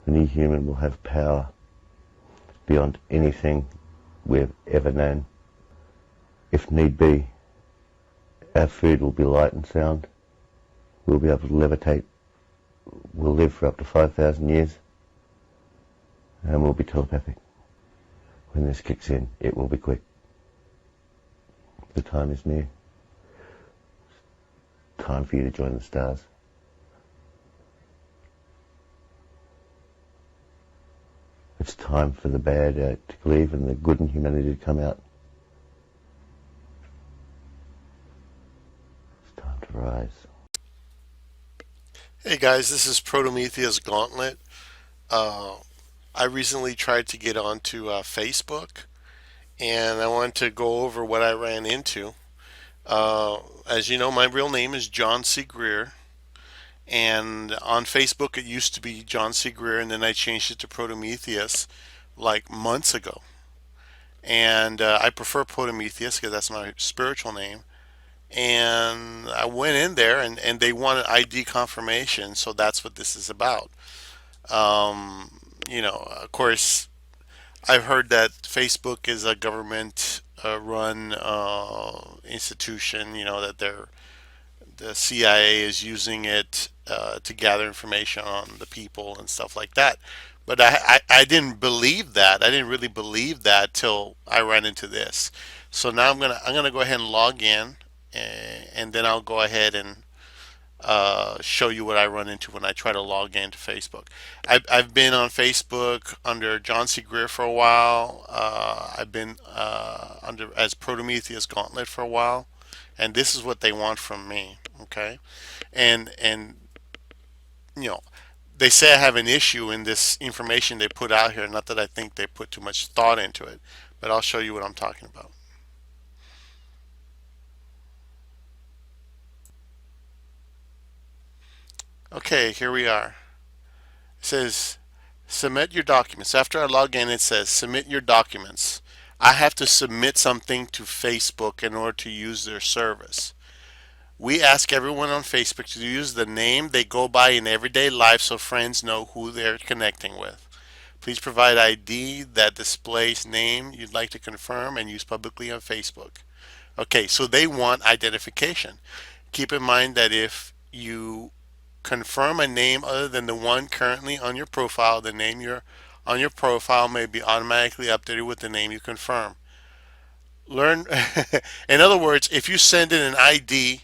Any human will have power beyond anything we've ever known. If need be, our food will be light and sound. We'll be able to levitate. We'll live for up to 5,000 years. And we'll be telepathic. When this kicks in, it will be quick. The time is near. It's time for you to join the stars. It's time for the bad to leave and the good in humanity to come out. It's time to rise. Hey guys, this is Prometheus Gauntlet. I recently tried to get onto Facebook, and I wanted to go over what I ran into. As you know, my real name is John C. Greer, and on Facebook it used to be John C. Greer, and then I changed it to Prometheus like months ago. And I prefer Prometheus because that's my spiritual name. And I went in there, and they wanted ID confirmation, so that's what this is about. Of course, I've heard that Facebook is a government run institution, that the CIA is using it to gather information on the people and stuff like that. But I didn't believe that. I didn't really believe that till I ran into this. So now I'm gonna go ahead and log in, and then I'll go ahead and show you what I run into when I try to log into Facebook. I've been on Facebook under John C. Greer for a while. I've been under as Prometheus Gauntlet for a while, and this is what they want from me. Okay, and you know they say I have an issue in this information they put out here. Not that I think they put too much thought into it, but I'll show you what I'm talking about. Okay, here we are. It says submit your documents. After I log in, it says submit your documents. I have to submit something to Facebook in order to use their service. We ask everyone on Facebook to use the name they go by in everyday life so friends know who they're connecting with. Please provide ID that displays name you'd like to confirm and use publicly on Facebook. Okay, so they want identification. Keep in mind that if you confirm a name other than the one currently on your profile, the name you're on your profile may be automatically updated with the name you confirm. Learn, in other words, if you send in an ID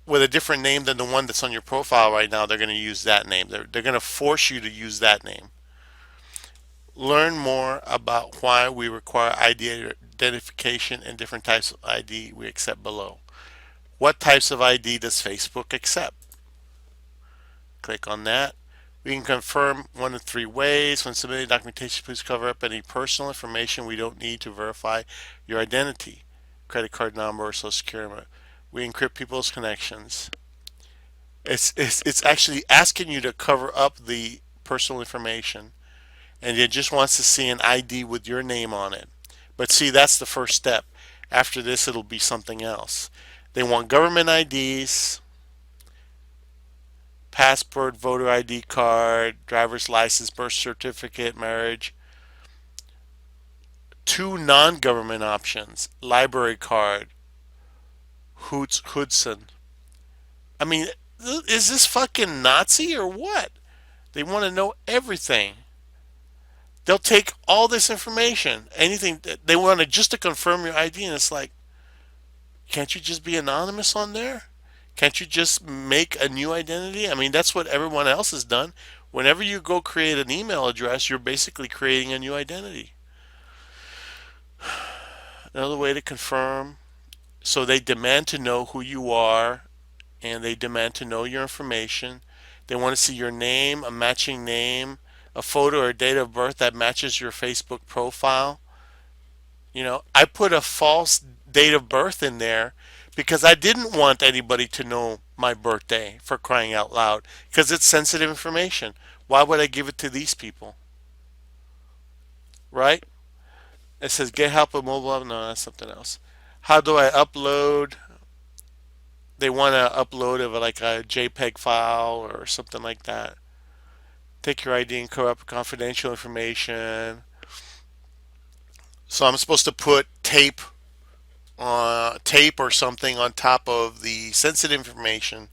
with a different name than the one that's on your profile right now, they're going to use that name. They're going to force you to use that name. Learn more about why we require ID identification and different types of ID we accept below. What types of ID does Facebook accept? Click on that. We can confirm one of three ways. When submitting documentation, please cover up any personal information we don't need to verify your identity. Credit card number or social security number. We encrypt people's connections. It's actually asking you to cover up the personal information, and it just wants to see an ID with your name on it. But see, that's the first step. After this, it'll be something else. They want government IDs, passport, voter ID card, driver's license, birth certificate, marriage. Two non-government options: library card, Hudson. I mean, is this fucking Nazi or what? They want to know everything. They'll take all this information, anything they want to just to confirm your ID, and it's like, can't you just be anonymous on there? Can't you just make a new identity? I mean, that's what everyone else has done. Whenever you go create an email address, you're basically creating a new identity. Another way to confirm. So they demand to know who you are, and they demand to know your information. They want to see your name, a matching name, a photo or date of birth that matches your Facebook profile. I put a false date of birth in there because I didn't want anybody to know my birthday, for crying out loud, because it's sensitive information. Why would I give it to these people? Right? It says get help with mobile app. No, that's something else. How do I upload? They want to upload of like a JPEG file or something like that. take your ID and corrupt confidential information. So I'm supposed to put tape or something on top of the sensitive information.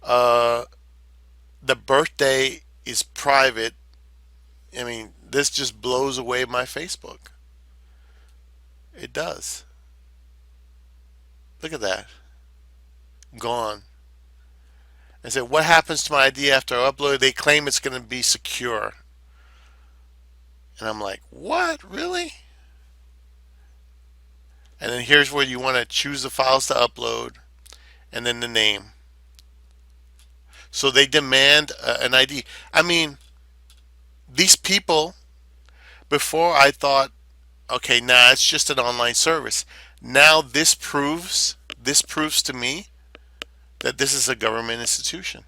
Uh, the birthday is private. I mean, this just blows away my Facebook. It does. Look at that. Gone. I said, what happens to my ID after I upload it? They claim it's going to be secure. And I'm like, what? Really? And then here's where you want to choose the files to upload and then the name. So they demand an ID. I mean, these people, before I thought, okay, nah, it's just an online service. Now this proves to me that this is a government institution.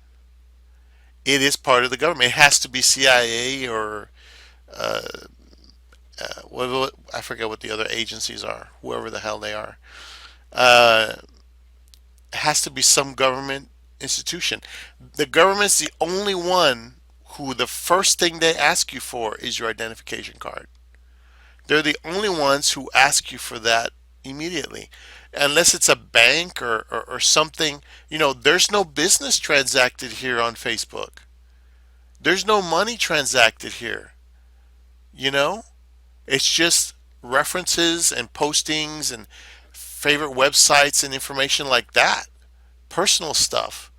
It is part of the government. It has to be CIA or uh, I forget what the other agencies are, whoever the hell they are. Uh, it has to be some government institution. The government's the only one who the first thing they ask you for is your identification card. They're the only ones who ask you for that immediately. Unless it's a bank or something, there's no business transacted here on Facebook. There's no money transacted here, you know? It's just references and postings and favorite websites and information like that. Personal stuff.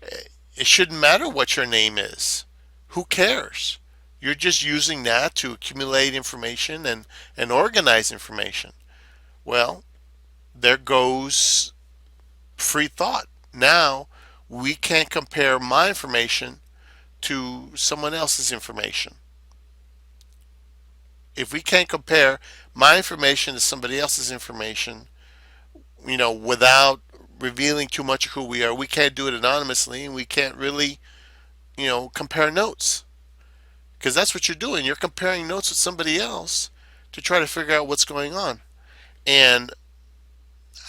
It shouldn't matter what your name is. Who cares? You're just using that to accumulate information and organize information. Well, there goes free thought. Now, we can't compare my information to someone else's information. If we can't compare my information to somebody else's information, without revealing too much of who we are, we can't do it anonymously and we can't really, compare notes. Because that's what you're doing. You're comparing notes with somebody else to try to figure out what's going on. And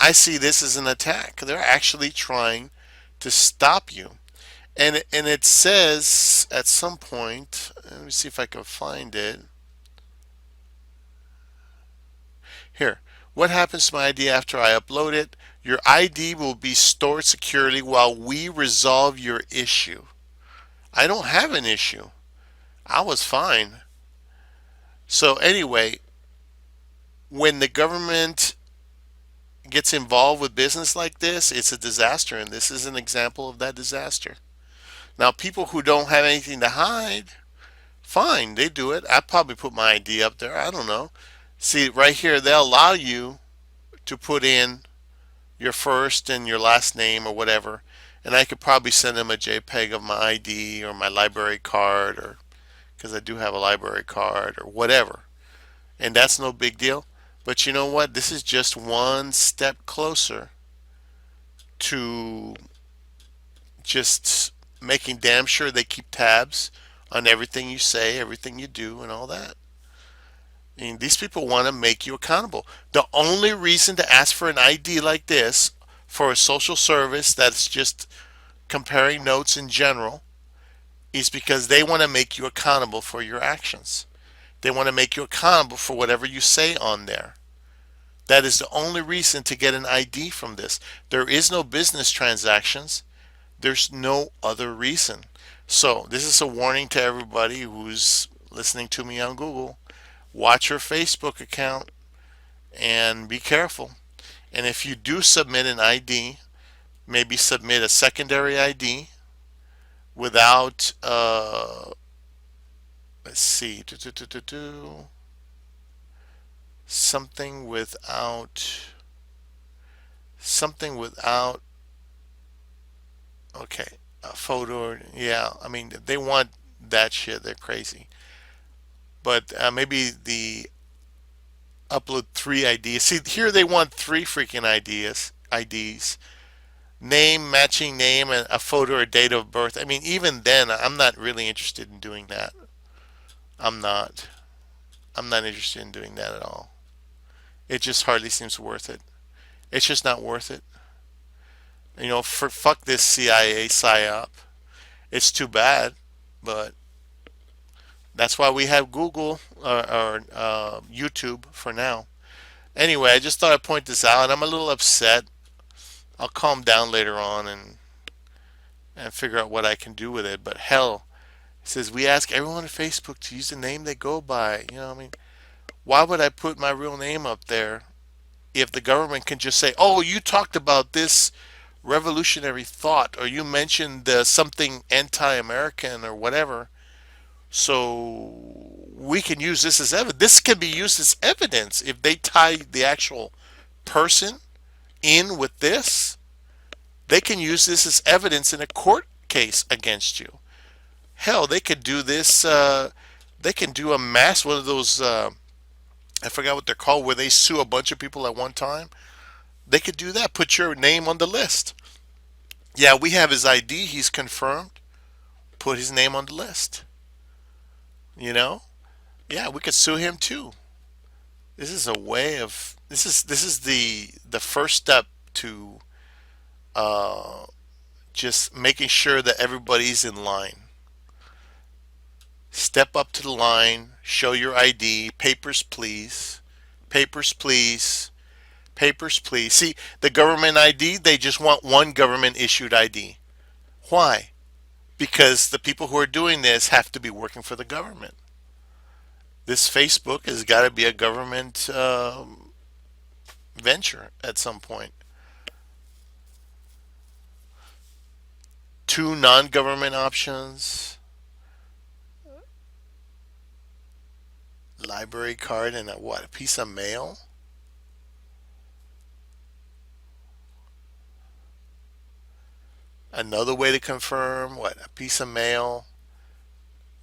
I see this as an attack. They're actually trying to stop you. And it says at some point, let me see if I can find it. Here, what happens to my ID after I upload it? Your ID will be stored securely while we resolve your issue. I don't have an issue. I was fine. So anyway, when the government gets involved with business like this, it's a disaster, and this is an example of that disaster. Now, people who don't have anything to hide, fine, they do it. I probably put my ID up there. I don't know. See, right here, they'll allow you to put in your first and your last name or whatever, and I could probably send them a JPEG of my ID or my library card, or because I do have a library card or whatever, and that's no big deal. But you know what? This is just one step closer to just making damn sure they keep tabs on everything you say, everything you do, and all that. I mean, these people want to make you accountable. The only reason to ask for an ID like this for a social service that's just comparing notes in general is because they want to make you accountable for your actions. They want to make you accountable for whatever you say on there. That is the only reason to get an ID from this. There is no business transactions. There's no other reason. So, this is a warning to everybody who's listening to me on Google. Watch your Facebook account and be careful. And if you do submit an ID, maybe submit a secondary ID without, let's see, something without, okay, a photo. Yeah, I mean, they want that shit. They're crazy. But maybe the upload 3 IDs. See, here they want 3 freaking IDs. Name, matching name, and a photo or date of birth. I mean, even then, I'm not really interested in doing that. I'm not. I'm not interested in doing that at all. It just hardly seems worth it. It's just not worth it. For fuck this CIA psyop. It's too bad, but That's why we have Google or YouTube for now. Anyway, I just thought I'd point this out. I'm a little upset. I'll calm down later on and figure out what I can do with it. But hell, it says we ask everyone on Facebook to use the name they go by. You know what I mean? Why would I put my real name up there if the government can just say, "Oh, you talked about this revolutionary thought, or you mentioned something anti-American or whatever, so we can use this as evidence." This can be used as evidence if they tie the actual person in with this. They can use this as evidence in a court case against you. Hell, they could do this. They can do a mass one of those. I forgot what they're called, where they sue a bunch of people at one time. They could do that. Put your name on the list. Yeah, we have his ID. He's confirmed. Put his name on the list. You know? Yeah, we could sue him too. This is a way of this is the first step to uh, just making sure that everybody's in line. Step up to the line. Show your ID. Papers, please. Papers, please. Papers, please. See, the government ID, they just want one government issued ID. Why? Because the people who are doing this have to be working for the government. This Facebook has got to be a government venture at some point. Two non government options: library card and a piece of mail? Another way to confirm, a piece of mail?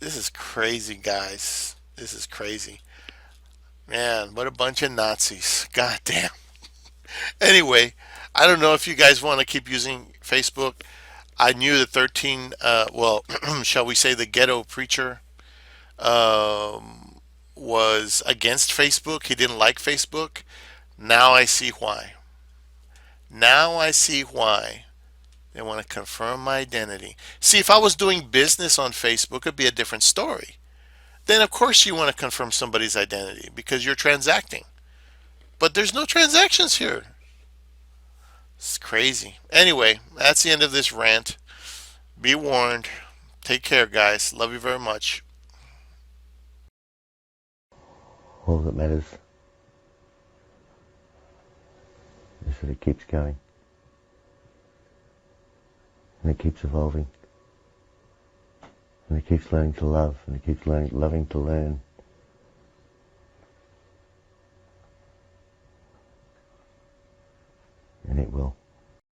This is crazy, guys. This is crazy. Man, what a bunch of Nazis. God damn. Anyway, I don't know if you guys want to keep using Facebook. I knew the 13, shall we say the ghetto preacher was against Facebook. He didn't like Facebook. Now I see why. Now I see why. They want to confirm my identity. See, if I was doing business on Facebook, it'd be a different story. Then, of course, you want to confirm somebody's identity because you're transacting. But there's no transactions here. It's crazy. Anyway, that's the end of this rant. Be warned. Take care, guys. Love you very much. All that matters is that it keeps going. And it keeps evolving. And it keeps learning to love. And it keeps loving to learn. And it will.